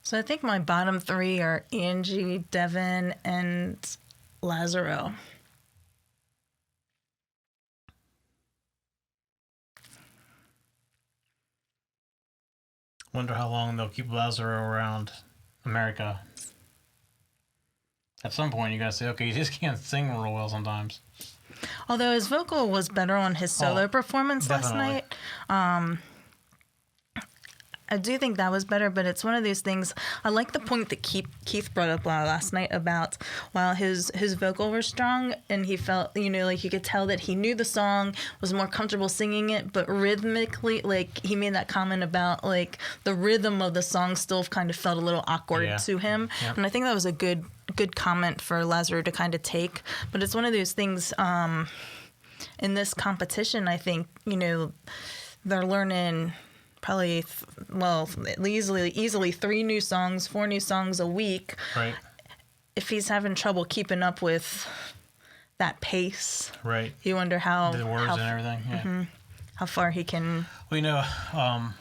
So I think my bottom three are Angie, Devin, and Lazaro. Wonder how long they'll keep Lazaro around America. At some point, you gotta say, okay, you just can't sing real well sometimes. Although his vocal was better on his solo performance definitely. last night. I do think that was better, but it's one of those things. I like the point that Keith brought up last night about while his vocal was strong and he felt, like you could tell that he knew the song, was more comfortable singing it, but rhythmically, like he made that comment about like the rhythm of the song still kind of felt a little awkward to him. Yeah. And I think that was a good comment for Lazaro to kind of take. But it's one of those things in this competition, I think, they're learning probably, easily 3 new songs, 4 new songs a week. Right. If he's having trouble keeping up with that pace, right, you wonder how the words and everything. Yeah. Mm-hmm, how far he can. Well,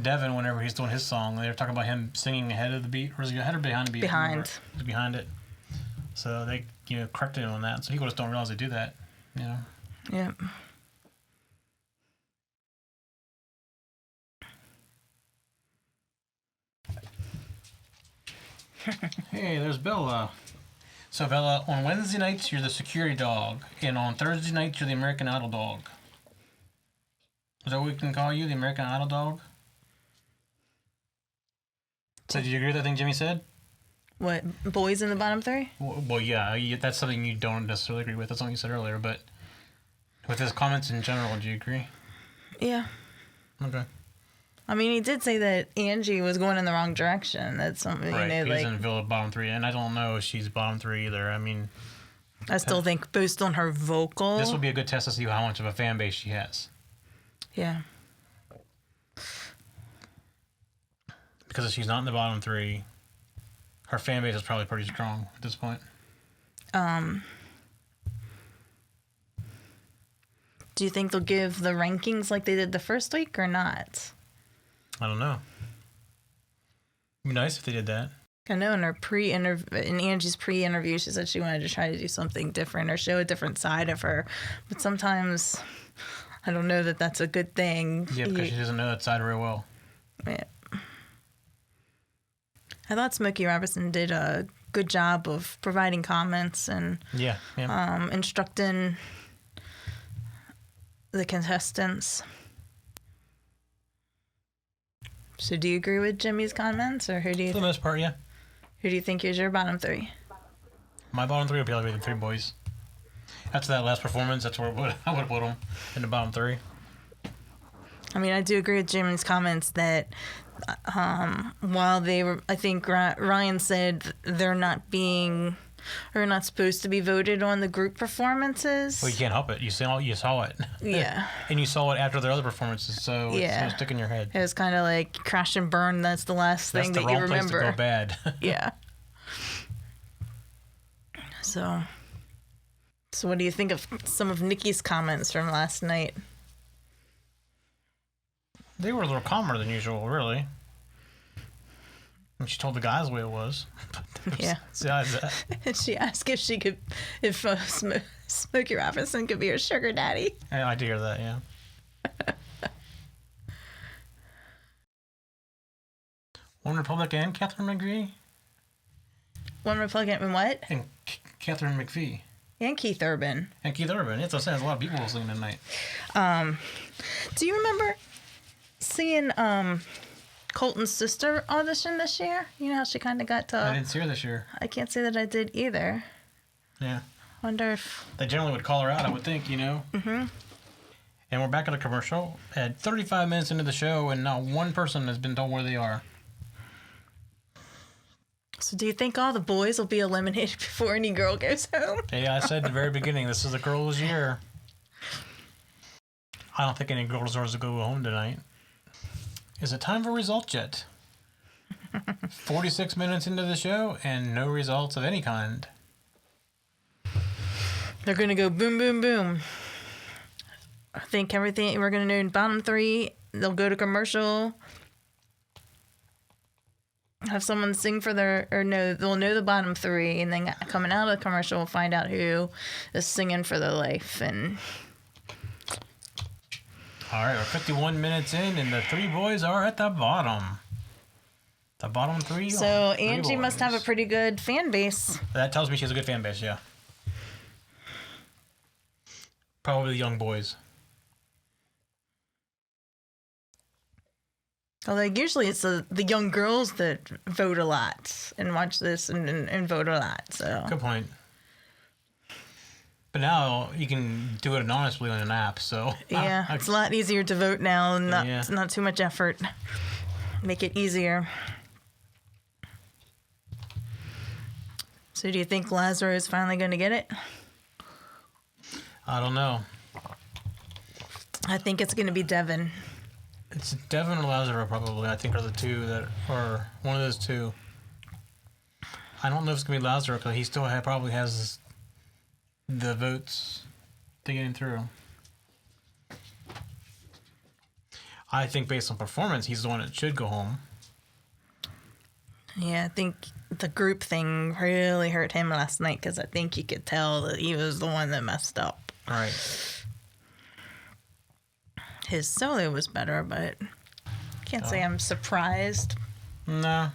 Devin, whenever he's doing his song, they were talking about him singing ahead of the beat, or is he ahead or behind the beat? Behind. He's behind it. So they, corrected him on that. So people just don't realize they do that. Yeah. Hey, there's Bella. So Bella, on Wednesday nights you're the security dog, and on Thursday nights you're the American Idol dog. Is that what we can call you, the American Idol dog? So did you agree with that thing Jimmy said? What, boys in the bottom 3? Well, yeah, that's something you don't necessarily agree with. That's something you said earlier, but with his comments in general, do you agree? Yeah. Okay. I mean, he did say that Angie was going in the wrong direction. That's something, right. He doesn't feel bottom 3, and I don't know if she's bottom 3 either. I mean, I still think based on her vocal, this will be a good test to see how much of a fan base she has. Yeah. Because if she's not in the bottom 3, her fan base is probably pretty strong at this point. Do you think they'll give the rankings like they did the first week or not? I don't know. It'd be nice if they did that. I know in Angie's pre-interview, she said she wanted to try to do something different or show a different side of her. But sometimes I don't know that that's a good thing. Yeah, because she doesn't know that side very well. Yeah. I thought Smokey Robinson did a good job of providing comments and instructing the contestants. So do you agree with Jimmy's comments, or who do you? For the most part, yeah. Who do you think is your bottom 3? My bottom 3 would be like the 3 boys. After that last performance, that's where I would put them in the bottom 3. I mean, I do agree with Jimmy's comments that while they were, I think Ryan said they're not supposed to be voted on the group performances. Well, you can't help it. You saw it. Yeah. And you saw it after their other performances, so it's stuck in your head. It was kind of like crash and burn. That's the last thing that you remember. That's the wrong place to go bad. Yeah. So what do you think of some of Nikki's comments from last night? They were a little calmer than usual, really. And she told the guys the way it was. Yeah. Besides that. And she asked if Smokey Robinson could be her sugar daddy. Yeah, I did hear that, yeah. One Republican and Catherine McVie? One Republican and what? And Catherine McVie. And Keith Urban. And Keith Urban. It's a lot of people listening tonight. Do you remember seeing Colton's sister audition this year? You know how she kind of got to... I didn't see her this year. I can't say that I did either. Yeah. Wonder if... They generally would call her out, I would think, Mm-hmm. And we're back at a commercial at 35 minutes into the show, and not one person has been told where they are. So do you think all the boys will be eliminated before any girl goes home? Yeah, I said at the very beginning, this is a girl's year. I don't think any girl deserves to go home tonight. Is it time for results yet? 46 minutes into the show and no results of any kind. They're going to go boom, boom, boom. I think everything we're going to know in bottom 3, they'll go to commercial. have someone sing for they'll know the bottom three, and then coming out of the commercial, we'll find out who is singing for their life. And all right, we're 51 minutes in, and the three boys are at the bottom. The bottom three. So Angie must have a pretty good fan base. That tells me she has a good fan base, yeah. Probably the young boys. Well, like usually it's the young girls that vote a lot and watch this and vote a lot. So good point. But now you can do it anonymously on an app, so yeah, it's a lot easier to vote now. Not too much effort. Make it easier. So do you think Lazaro is finally going to get it? I don't know. I think it's going to be Devin. It's Devin or Lazaro, probably. I think are the two that are one of those two. I don't know if it's going to be Lazaro because he still probably has the votes to get him through. I think based on performance, he's the one that should go home. Yeah, I think the group thing really hurt him last night because I think you could tell that he was the one that messed up. Right. His solo was better, but can't say I'm surprised. No.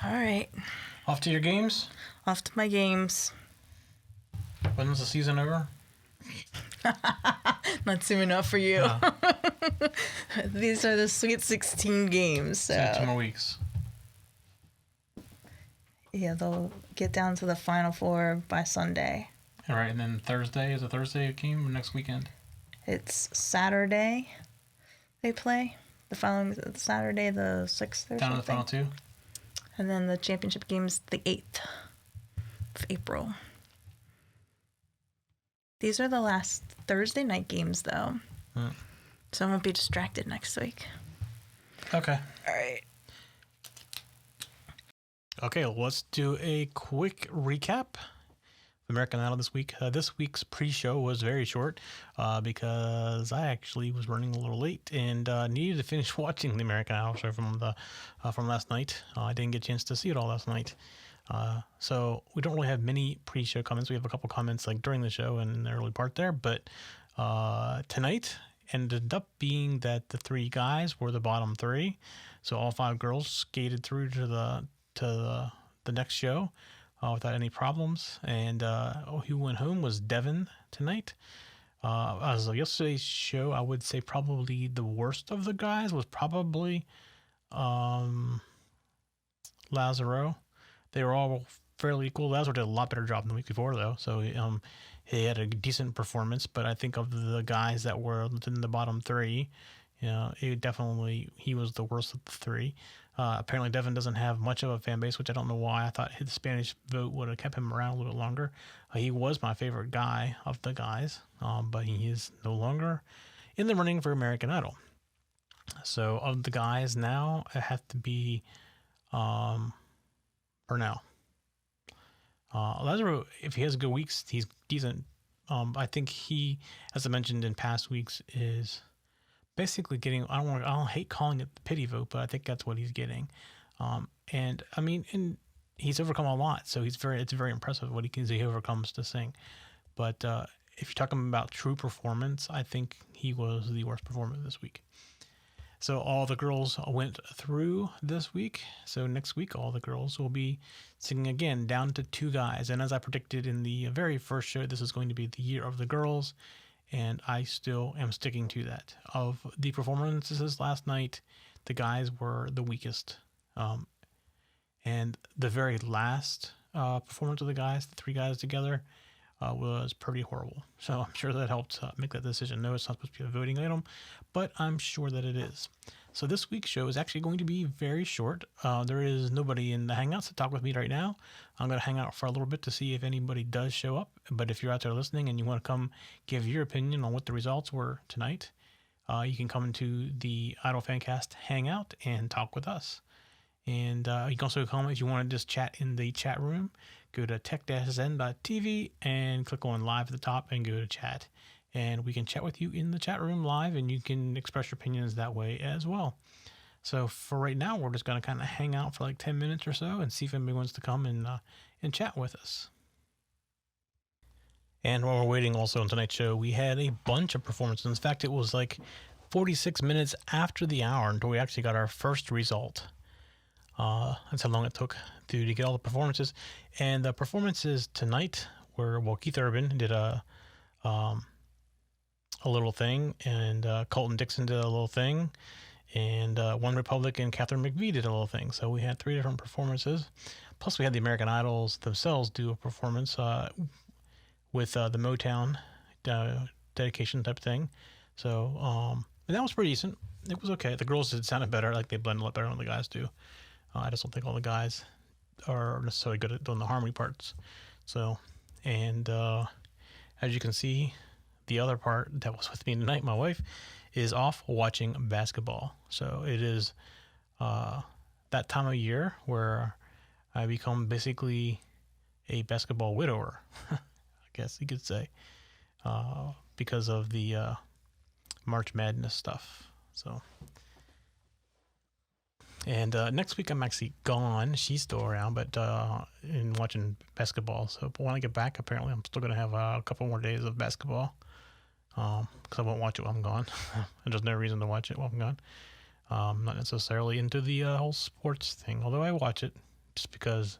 All right. Off to your games? Off to my games. When's the season over? Not soon enough for you. No. These are the Sweet 16 games. So 2 more weeks. Yeah, they'll get down to the Final Four by Sunday. All right, and then Thursday is a Thursday game or next weekend? It's Saturday they play. The following Saturday, the 6th or down something. to the final two? And then the championship game's the 8th of April. These are the last Thursday night games, though. So I won't be distracted next week. Okay. All right. Okay, let's do a quick recap of American Idol this week. This week's pre-show was very short because I actually was running a little late and needed to finish watching the American Idol show from last night. I didn't get a chance to see it all last night. So we don't really have many pre-show comments. We have a couple comments like during the show and in the early part there, but tonight ended up being that the three guys were the bottom three. So all 5 girls skated through to the next show without any problems. And who went home was Devin tonight. As of yesterday's show, I would say probably the worst of the guys was probably Lazaro. They were all fairly equal. Lazaro did a lot better job than the week before, though. So he had a decent performance. But I think of the guys that were in the bottom 3, he was the worst of the 3. Apparently, Devin doesn't have much of a fan base, which I don't know why. I thought his Spanish vote would have kept him around a little bit longer. He was my favorite guy of the guys, but he is no longer in the running for American Idol. So of the guys now, it has to be Burnell. Lazaro, if he has good weeks, he's decent. I think he, as I mentioned in past weeks, is basically getting, I don't hate calling it the pity vote, but I think that's what he's getting. And he's overcome a lot, so it's very impressive what he overcomes to sing. But if you're talking about true performance, I think he was the worst performer this week. So all the girls went through this week. So next week, all the girls will be singing again, down to 2 guys. And as I predicted in the very first show, this is going to be the year of the girls. And I still am sticking to that. Of the performances last night, the guys were the weakest. And the very last performance of the guys, the 3 guys together, was pretty horrible. So I'm sure that helped make that decision. No, it's not supposed to be a voting item, but I'm sure that it is. So this week's show is actually going to be very short. There is nobody in the Hangouts to talk with me right now. I'm going to hang out for a little bit to see if anybody does show up. But if you're out there listening and you want to come give your opinion on what the results were tonight, you can come into the Idol Fancast Hangout and talk with us. And you can also come if you want to just chat in the chat room. Go to tech-zen.tv and click on live at the top and go to chat. And we can chat with you in the chat room live, and you can express your opinions that way as well. So for right now, we're just going to kind of hang out for like 10 minutes or so and see if anybody wants to come and chat with us. And while we're waiting also on tonight's show, we had a bunch of performances. In fact, it was like 46 minutes after the hour until we actually got our first result. That's how long it took to get all the performances. And the performances tonight were, well, Keith Urban did a little thing, and Colton Dixon did a little thing, and One Republic and Catherine McVie did a little thing. So we had 3 different performances. Plus we had the American Idols themselves do a performance with the Motown dedication type thing. So and that was pretty decent. It was okay. The girls did sounded better, like they blend a lot better than the guys do. I just don't think all the guys are necessarily good at doing the harmony parts. So, and as you can see, the other part that was with me tonight, my wife, is off watching basketball. So it is that time of year where I become basically a basketball widower, I guess you could say, because of the March Madness stuff. So, and next week I'm actually gone. She's still around, but in watching basketball. So when I get back, apparently I'm still gonna have a couple more days of basketball. Because I won't watch it while I'm gone. And there's no reason to watch it while I'm gone. I'm not necessarily into the whole sports thing, although I watch it just because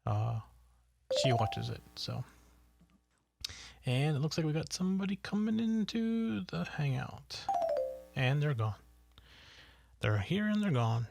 she watches it. So, and it looks like we got somebody coming into the Hangout, and they're gone. They're here and they're gone.